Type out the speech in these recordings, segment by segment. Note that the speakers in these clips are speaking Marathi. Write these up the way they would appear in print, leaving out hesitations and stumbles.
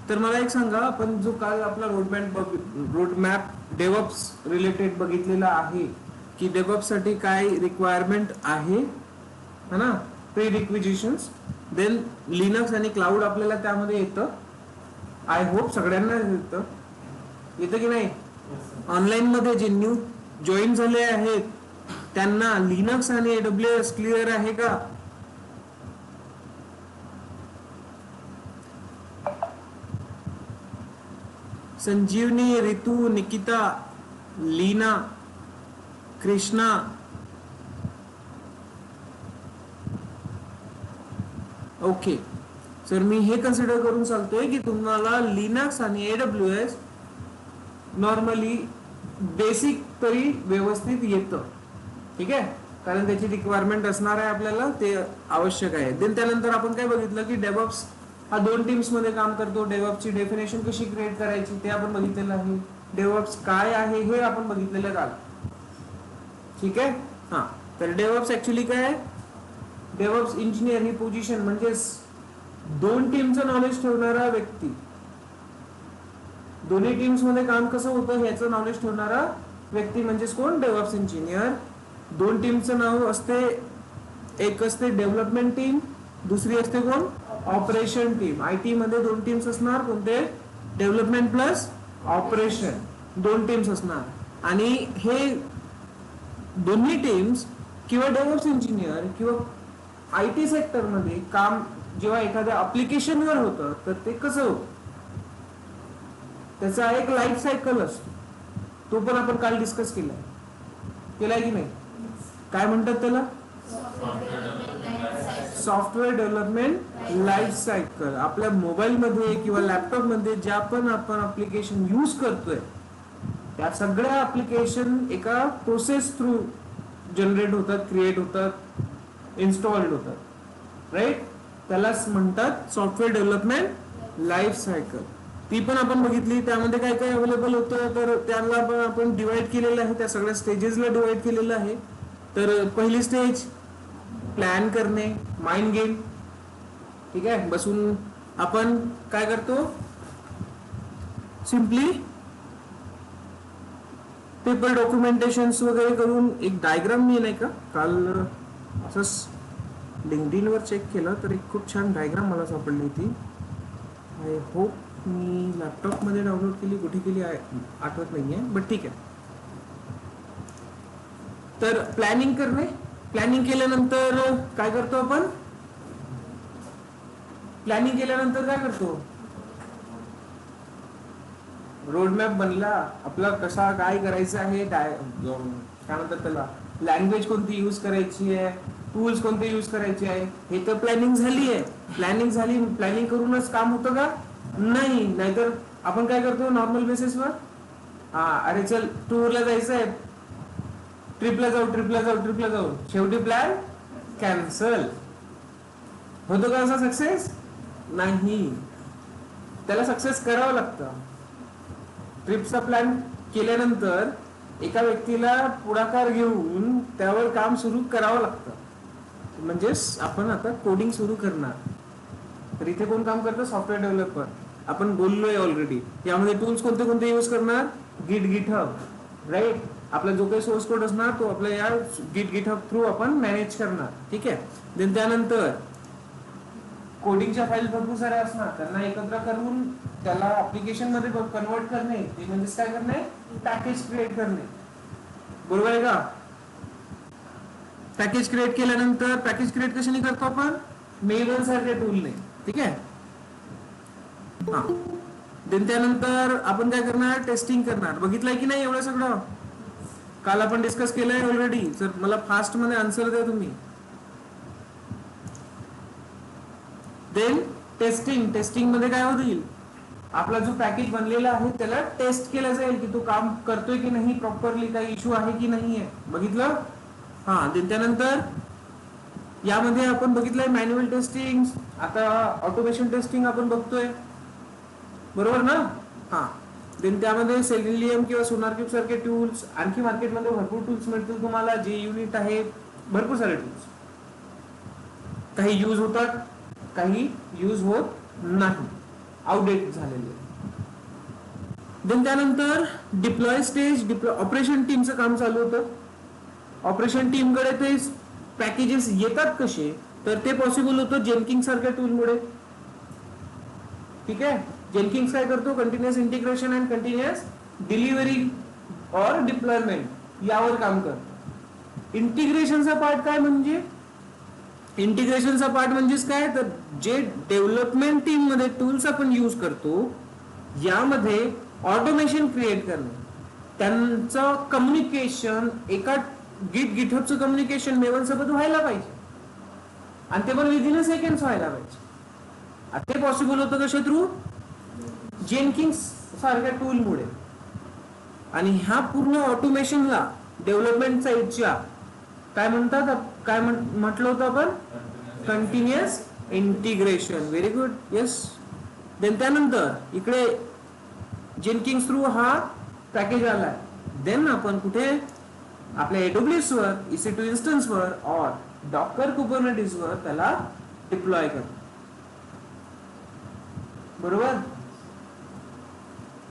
तर मला एक सांगा, आपण जो काल आपला रोडमॅप डेव्हऑप्स रिलेटेड बघितलेला आहे की डेव्हऑप्स साठी काय रिक्वायरमेंट आहे, है ना, प्री रिक्विजिशन्स, देन लिनक्स आणि क्लाउड आपल्याला त्यामध्ये येतं. आय होप सगळ्यांना येतं की नाही. ऑनलाईन मध्ये जे न्यू जॉईन झाले आहेत त्यांना लिनक्स आणि एडब्ल्यूएस क्लिअर आहे का? संजीवनी, रितू, निकिता, लीना, कृष्णा, ओके. सर मी हे कन्सिडर करून चालतोय की तुम्हाला लिनक्स आणि एडब्ल्यूएस नॉर्मली बेसिक तरी व्यवस्थित येतं, ठीक आहे, कारण त्याची रिक्वायरमेंट असणार आहे आपल्याला, ते आवश्यक आहे. देन त्यानंतर आपण काय बघितलं की डेव्हऑप्स हा 2 टीम्स मध्ये काम करतो. डेव्हऑप्सची डेफिनेशन कशी क्रिएट करायची ते आपण बघितलेलं आहे. डेव्हऑप्स काय आहे हे आपण बघितलेलं काल, ठीक आहे. हा, तर डेव्हऑप्स ऍक्च्युली काय आहे? डेव्हऑप्स इंजिनियर ही पोझिशन म्हणजे 2 टीमचं नॉलेज ठेवणारा व्यक्ती, दोन्ही टीम्स मध्ये काम कसं होतं ह्याचं नॉलेज ठेवणारा व्यक्ती म्हणजेच कोण? डेव्हऑप्स इंजिनियर. 2 टीमचं नाव असते, एक असते डेव्हलपमेंट टीम, दुसरी असते कोण? Operation team. आयटी मध्ये 2 टीम्स असणार, कोणते? डेव्हलपमेंट प्लस ऑपरेशन, 2 टीम्स असणार. आणि हे दोन्ही टीम्स किंवा डेव्हऑप्स इंजिनियर किंवा आयटी सेक्टर मध्ये काम जेव्हा एखाद्या ऍप्लिकेशनवर होतं तर ते कसं होतं, त्याचा एक लाईफ सायकल असतो. तो पण आपण काल डिस्कस केलाय की नाही? काय म्हणतात त्याला? Software development life cycle. आपल्या मोबाईल मध्ये किंवा लॅपटॉप मध्ये ज्या पण आपण ऍप्लिकेशन यूज करतोय त्या सगळ्या ऍप्लिकेशन एका प्रोसेस थ्रू जनरेट होतात, क्रिएट होतात, इन्स्टॉल्ड होतात, राईट? त्यालाच म्हणतात सॉफ्टवेअर डेव्हलपमेंट लाईफ सायकल. ती पण आपण बघितली. त्यामध्ये काय काय अवेलेबल होतं तर त्याला पण आपण डिवाइड केलेलं आहे, त्या सगळ्या स्टेजेसला डिवाइड केलेलं आहे. तर पहिली स्टेज प्लॅन करणे, माइंड गेम, ठीक आहे. बसून आपण काय करतो, सिम्पली पेपर डॉक्युमेंटेशन वगैरे करून एक डायग्राम, मी नाही का काल असंच लिंक्डइन वर चेक केलं तर एक खूप छान डायग्राम मला सापडली होती. आय होप मी लॅपटॉप मध्ये डाउनलोड केली, कुठे केली आठवत नाहीये, बट ठीक आहे. तर प्लॅनिंग करणे, प्लॅनिंग केल्यानंतर काय करतो आपण? प्लॅनिंग केल्यानंतर काय करतो? रोडमॅप बनला आपला, कसा काय करायचं आहे, काय म्हणतात त्याला, लँग्वेज कोणती यूज करायची आहे, टूल्स कोणते यूज करायचे आहे, हे तर प्लॅनिंग झाली आहे. प्लॅनिंग झाली, प्लॅनिंग करूनच काम होतं का? नाही. नाहीतर आपण काय करतो नॉर्मल बेसिसवर, हा अरे चल टूरला जायचं आहे, ट्रिपला जाऊ, शेवटी प्लॅन कॅन्सल. होतो का असा सक्सेस? नाही. त्याला सक्सेस करावं लागतं. ट्रिपचा प्लॅन केल्यानंतर एका व्यक्तीला पुढाकार घेऊन त्यावर काम सुरू करावं लागतं. म्हणजेच आपण आता कोडिंग सुरू करणार, तर इथे कोण काम करतं? Software developer. आपण बोललोय ऑलरेडी. यामध्ये टूल्स कोणते कोणते यूज करणार? GitHub, right? आपला जो काही सोर्स कोड असणार तो आपल्या या गिटहब थ्रू आपण मॅनेज करणार, ठीक आहे. देन त्यानंतर कोडिंगच्या फाईल भरपूर साऱ्या असणार, त्यांना एकत्र करून त्याला ऍप्लिकेशन मध्ये कन्वर्ट करणे, ते म्हणजे काय करणे? पॅकेज क्रिएट करणे, बरोबर आहे का? पॅकेज क्रिएट केल्यानंतर, पॅकेज क्रिएट कशाने करतो आपण? मेवन सारख्या टूलने, ठीक आहे. हा, देन त्यानंतर आपण काय करणार? टेस्टिंग करणार. बघितलंय की नाही एवढं सगळं? काल आपण डिस्कस केलंय ऑलरेडी. सर मला फास्ट मध्ये आन्सर द्या तुम्ही. Then testing. टेस्टिंग मध्ये काय होईल? आपला जो पॅकेज बनलेला आहे त्याला टेस्ट केला जाईल की तो काम करतोय की नाही प्रॉपरली, काही इश्यू आहे की नाही आहे. बघितलं? हा. देन त्यानंतर यामध्ये आपण बघितलंय मॅन्युअल टेस्टिंग, आता ऑटोमेशन टेस्टिंग आपण बघतोय, बरोबर ना? हा. देन त्यामध्ये सेलिनियम किंवा सोनारक्यूब सारखे टूल्स, आणखी मार्केटमध्ये भरपूर टूल्स मिळतील तुम्हाला, जे युनिट आहे, भरपूर सारे टूल्स. काही यूज होतात, काही यूज होत नाही. आउटडेट झालेली आहे. देन त्यानंतर डिप्लॉय स्टेज, ऑपरेशन टीमचं काम चालू होतं. ऑपरेशन टीमकडे ते पॅकेजेस येतात कसे, तर ते पॉसिबल होतं जेनकिंग्स सारख्या टूलमुळे. ठीक आहे, जेनकिंग्स काय करतो, continuous integration and continuous delivery और डिप्लॉयमेंट यावर काम करतो. इंटिग्रेशनचा पार्ट काय म्हणजे, इंटिग्रेशनचा पार्ट म्हणजेच काय, तर जे डेव्हलपमेंट टीम मध्ये टूल्स आपण यूज करतो यामध्ये ऑटोमेशन क्रिएट करणे, त्यांचं कम्युनिकेशन एका गिटहबचं कम्युनिकेशन मेवन सोबत व्हायला पाहिजे आणि ते पण विदिन अ सेकंड व्हायला पाहिजे. ते पॉसिबल होतं कशा थ्रू, जेनकिंग्स सारख्या टूलमुळे. आणि ह्या पूर्ण ऑटोमेशनला डेव्हलपमेंट साईडच्या काय म्हणतात, काय म्हटलं होतं आपण, continuous integration. Very good, yes. Then त्यानंतर इकडे जेनकिंग्स थ्रू हा पॅकेज आलाय. देन आपण कुठे, आपल्या AWS वर, EC2 इन्स्टन्स वर और डॉकर कुबरनेटिस वर त्याला डिप्लॉय करतो. बरोबर.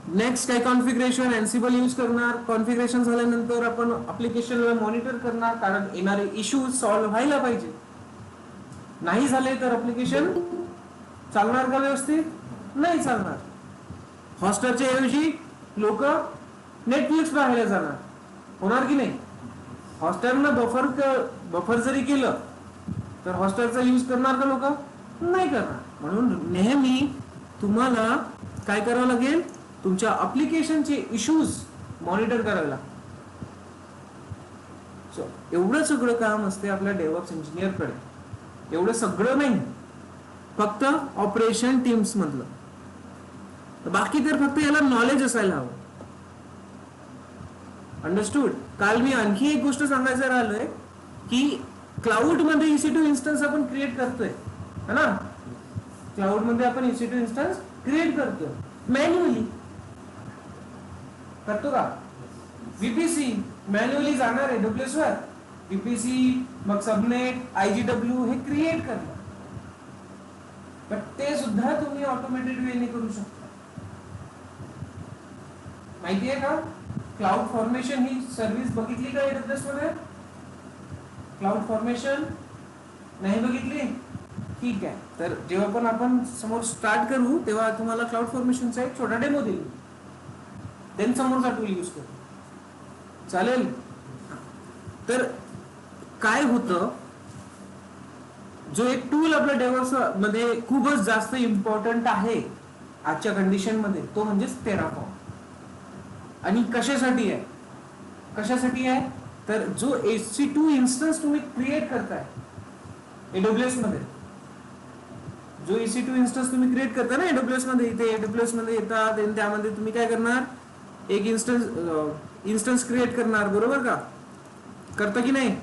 नेक्स्ट काय, कॉन्फिगरेशन. एन्सिबल यूज करणार. कॉन्फिगरेशन झाल्यानंतर आपण ऍप्लिकेशनला मॉनिटर करणार, कारण येणारे इश्यूज सॉल्व्ह व्हायला पाहिजे. नाही झाले तर ऍप्लिकेशन चालणार का व्यवस्थित, नाही चालणार. हॉटस्टारच्या ऐवजी लोक नेटफ्लिक्स पाहायला जाणार, होणार की नाही. हॉटस्टारनं बफर जरी केलं तर हॉटस्टारचा यूज करणार का लोक, नाही करणार. म्हणून नेहमी तुम्हाला काय करावं लागेल, तुमच्या ऍप्लिकेशनचे इश्यूज मॉनिटर करावे लागतात. एवढं सगळं काम असते आपल्या डेव्हऑप्स इंजिनियरकडे. एवढं सगळं नाही, फक्त ऑपरेशन टीम्स मधलं. बाकी तर फक्त याला नॉलेज असायला हवं. अंडरस्टूड. काल मी आणखी एक गोष्ट सांगायचं राहिलोय की क्लाउड मध्ये EC2 इन्स्टन्स आपण क्रिएट करतोय, है ना. क्लाउड मध्ये आपण EC2 इन्स्टन्स क्रिएट करतोय मॅन्युअली. करतो का, VPC मॅन्युअली जाणार आहे AWS वर, VPC मग सबनेट IGW हे क्रिएट करणार. पण ते सुद्धा तुम्ही ऑटोमेटेड वेने करू शकता. माहिती आहे का, क्लाउड फॉर्मेशन ही सर्व्हिस बघितली का AWS मध्ये. क्लाउड फॉर्मेशन नाही बघितली, ठीक आहे. तर जेव्हा पण आपण समोर स्टार्ट करू तेव्हा तुम्हाला क्लाउड फॉर्मेशनचा एक छोटा डेमो देईल, देन समोरचा टूल यूज करू, चालेल. तर काय होतं, जो एक टूल आपल्या डेव्हऑप्स मध्ये खूपच जास्त इम्पॉर्टंट आहे आजच्या कंडिशन मध्ये, तो म्हणजेच टेराफॉर्म. आणि कशासाठी आहे, कशासाठी आहे, तर जो EC2 इन्स्टन्स तुम्ही क्रिएट करताय AWS मध्ये, जो EC2 इन्स्टन्स तुम्ही क्रिएट करता ना AWS मध्ये, इथे AWS मध्ये येतात, त्यामध्ये तुम्ही काय करणार, एक इन्स्टन्स क्रिएट करणार, बरोबर का, करता की नाही.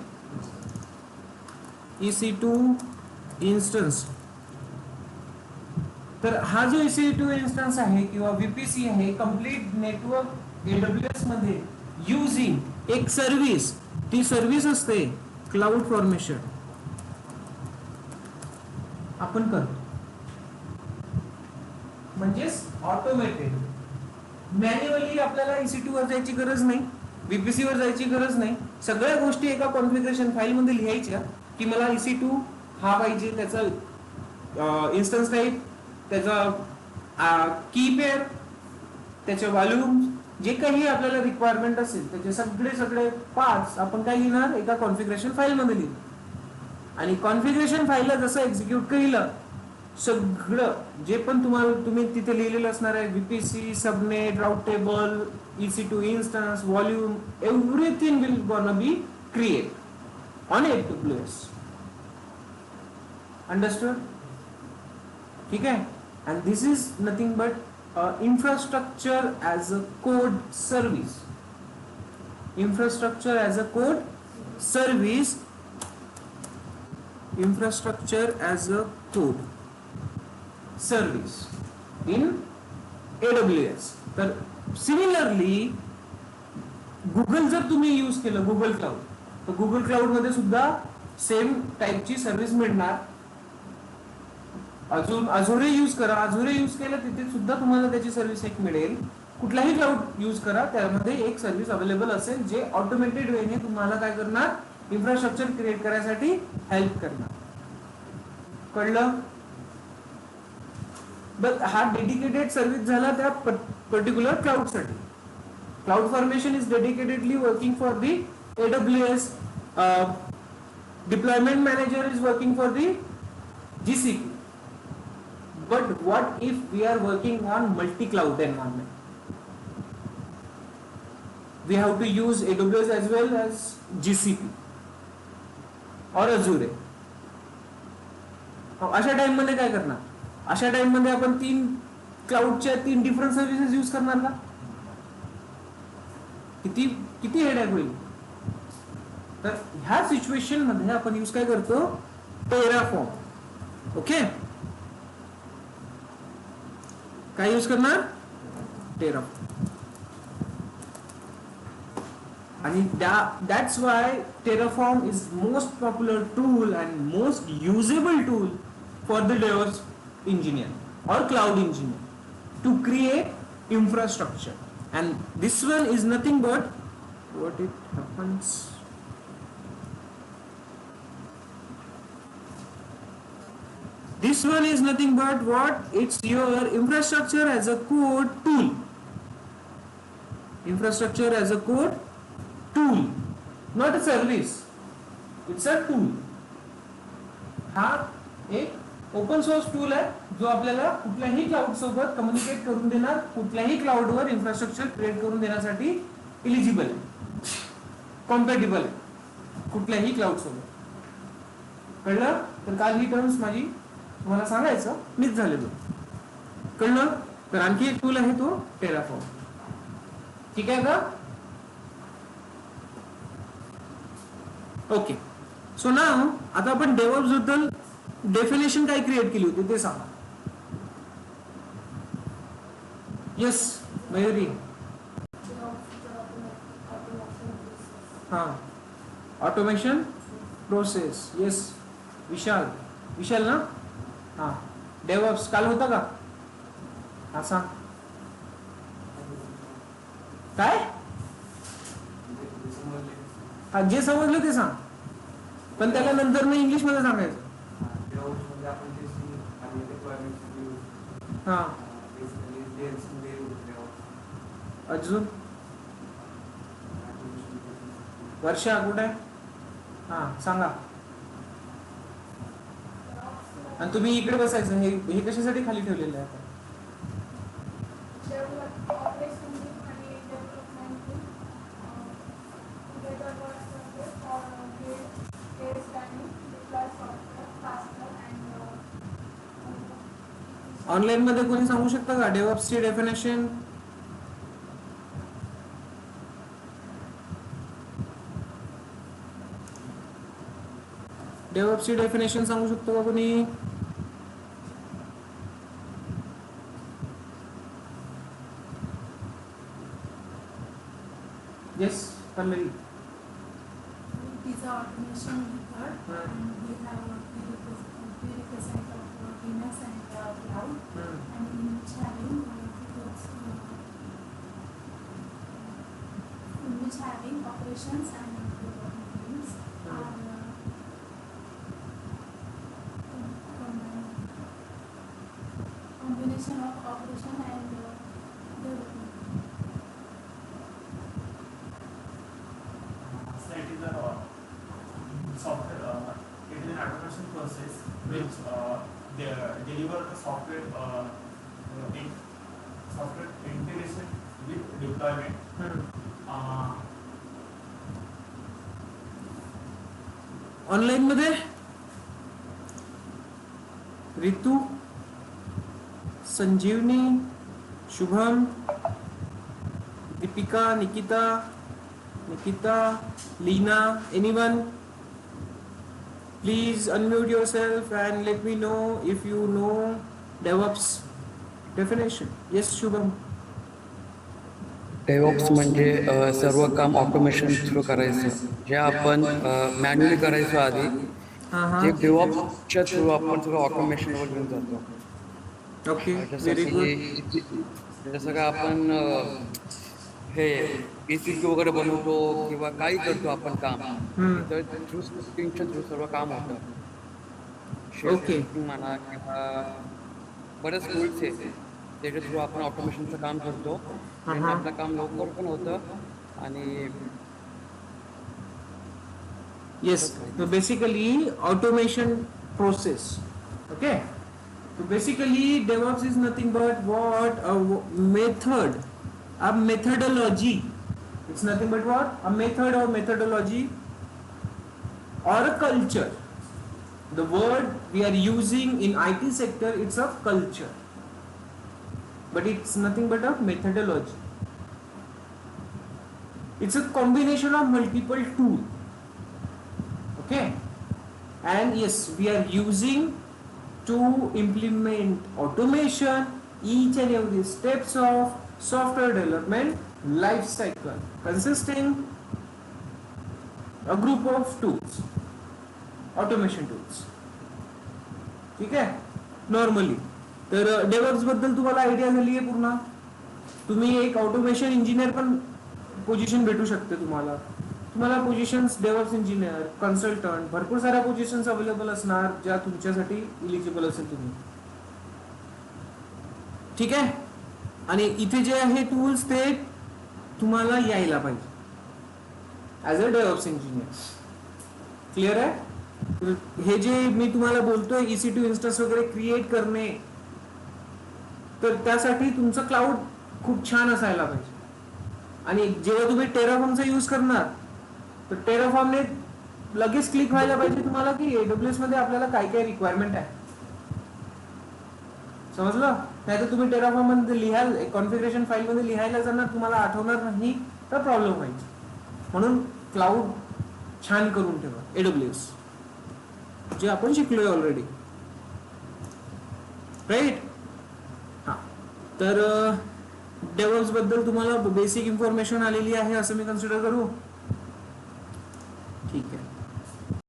EC2 instance. तर हा जो EC2 इन्स्टन्स आहे किंवा VPC आहे, कंप्लीट नेटवर्क AWS मध्ये युजिंग एक सर्व्हिस, ती सर्व्हिस असते क्लाउड फॉर्मेशन. आपण करतो म्हणजेच ऑटोमेटेड. मॅन्युअली आपल्याला EC2 वर जायची गरज नाही, VPC वर जायची गरज नाही. सगळ्या गोष्टी एका कॉन्फिगरेशन फाईल मध्ये लिहायच्या की मला EC2 हा पाहिजे, त्याचा इन्स्टन्स टाईप, त्याचा की पेअर, त्याचे व्हॉल्यूम, जे काही आपल्याला रिक्वायरमेंट असेल त्याचे सगळे पार्ट्स आपण काय लिहिणार, एका कॉन्फिगरेशन फाईल मध्ये लिहिणार. आणि कॉन्फिगरेशन फाईलला जसं एक्झिक्यूट केलं, सगळं जे पण तुम्ही तिथे लिहिलेलं असणार आहे, VPC, subnet, route table, EC2 instance, volume, everything will gonna be create on AWS. Understood, ठीक आहे. And this is nothing but infrastructure as a code service. Infrastructure as a code service. Infrastructure as a code service in AWS. तर सिमिलरली गुगल जर तुम्ही यूज केलं, गुगल क्लाउड, तर गुगल क्लाउड मध्ये सुद्धा सेम टाईपची सर्व्हिस मिळणार. अजून अझुरे यूज करा. अझुरे यूज केलं तिथे सुद्धा तुम्हाला त्याची सर्व्हिस एक मिळेल. कुठलाही क्लाउड यूज करा, त्यामध्ये एक सर्व्हिस अवेलेबल असेल जे ऑटोमेटेड वेने तुम्हाला काय करणार, इन्फ्रास्ट्रक्चर क्रिएट करायसाठी हेल्प करणार. कळलं? बट हा डेडिकेटेड सर्व्हिस झाला त्या पर्टिक्युलर क्लाउड साठी. Cloud formation is dedicatedly working for the AWS. Deployment manager is working for the GCP. But what if we are working on multi-cloud environment? We have to use AWS as well as GCP or Azure. अशा टाइम मध्ये काय करणार? अशा टाइम मध्ये आपण 3 क्लाउडच्या 3 डिफरंट सर्व्हिसेस यूज करणार का? किती हेडेक होईल. तर ह्या सिच्युएशन मध्ये आपण यूज काय करतो, टेराफॉर्म. ओके, काय यूज करणार, टेराफॉर्म. आणि that's why Terraform is most popular tool and most usable tool for the developers engineer or cloud engineer to create infrastructure. And this one is nothing but what it happens. This one is nothing but what? It's your infrastructure as a code tool. Infrastructure as a code tool, not a service. It's a tool. हा एक ओपन सोर्स टूल आहे जो आपल्याला कुठल्याही क्लाउड सोबत कम्युनिकेट करून देणार, कुठल्याही क्लाउडवर इन्फ्रास्ट्रक्चर क्रिएट करून देण्यासाठी इलिजिबल आहे, कॉम्पॅटिबल आहे कुठल्याही क्लाउड सोबत. कळलं? तर काल ही टर्म्स माझी तुम्हाला सांगायचं मिस झालेलं. कळलं? तर आणखी एक टूल आहे तो टेराफॉर्म. ठीक आहे का? ओके. सो नाउ आता आपण डेव्हऑप्स बद्दल डेफिनेशन काय क्रिएट केली होती ते सांगा. येस मयुरी. हा, ऑटोमेशन प्रोसेस. येस विशाल ना. हा, डेव्हऑप्स काल होता का? हा सांग. काय? हा, जे समजलं ते सांग, पण त्याला नंतर मी इंग्लिश मध्ये सांगायचं. हा, अजून वर्षा कुठे आहे? हा सांगा. आणि तुम्ही इकडे बसायचं. हे कशासाठी खाली ठेवलेलं आहे? ऑनलाईन मध्ये कोणी सांगू शकता का डेव्हऑप्सची डेफिनेशन? डेव्हऑप्सची डेफिनेशन सांगू शकतो का कोणी? Yes Pallavi. It is automation method, and we have we represent DNS and cloud, and in which having operations and meetings are combination of operation and development. So it is a software. It is an automation process which they deliver the software software integration with deployment. Online मध्ये रितू, संजीवनी, Shubham, Deepika, Nikita, Leena, anyone? Please unmute yourself and let me know if you know DevOps definition. Yes, Shubham. डेव्हऑप्स म्हणजे सर्व काम ऑटोमेशन थ्रू करायचं. जे आपण मॅन्युअली करायचो आधी जे डेव्हऑप्सच्या थ्रू आपण सगळं ऑटोमेशनवर घेऊन जातो. ओके, जसं व्हेरी गुड. की जसं का आपण हे ACP वगैरे बनवतो किंवा काही करतो आपण काम, तर थ्रू स्क्रिप्टिंगच्या थ्रू सर्व काम होतं. Shell okay. स्क्रिप्टिंग म्हणा किंवा बरेच टूल्स आहे त्याच्या थ्रू आपण ऑटोमेशनचं काम करतो. त्याने आपलं काम लवकर पण होतं आणि Yes, so basically automation process. Okay, so basically DevOps is nothing but what a method, a methodology. It's nothing but what, a method or methodology or a culture. The word we are using in IT sector, it's a culture, but it's nothing but a methodology. It's a combination of multiple tools. Okay, and yes, we are using to implement automation each and every steps of software development life cycle, consisting a group of tools, automation tools. ठीक आहे, नॉर्मली तर डेव्हऑप्स बद्दल तुम्हाला आयडिया झाली आहे पूर्ण. तुम्ही एक ऑटोमेशन इंजिनियर पण पोझिशन भेटू शकते तुम्हाला. पोझिशन्स डेव्हऑप्स इंजिनियर, कन्सल्टंट, भरपूर साऱ्या पोझिशन्स अवेलेबल असणार ज्या तुमच्यासाठी इलिजिबल असेल तुम्ही. ठीक आहे, आणि इथे जे आहे टूल्स ते तुम्हाला यायला पाहिजे ॲज अ डेव्हऑप्स इंजिनियर. क्लिअर आहे. हे जे मी तुम्हाला बोलतोय EC2 इन्स्टन्स वगैरे क्रिएट करणे, तर त्यासाठी तुमचं क्लाउड खूप छान असायला पाहिजे. आणि जेव्हा तुम्ही टेराफॉर्मचा यूज करणार तर टेराफॉर्मने लगेच क्लिक व्हायला पाहिजे तुम्हाला की AWS मध्ये आपल्याला काय काय रिक्वायरमेंट आहे. समजलं. नाही तर तुम्ही टेराफॉर्म मध्ये लिहाल, कॉन्फिगरेशन फाईल मध्ये लिहायला जाणार, तुम्हाला आठवणार नाही तर प्रॉब्लेम होईल. म्हणून क्लाउड छान करून ठेवा AWS, जे आपण शिकलोय ऑलरेडी. राईट. हा, तर डेव्हऑप्स बद्दल तुम्हाला बेसिक इन्फॉर्मेशन आलेली आहे असं मी कन्सिडर करू.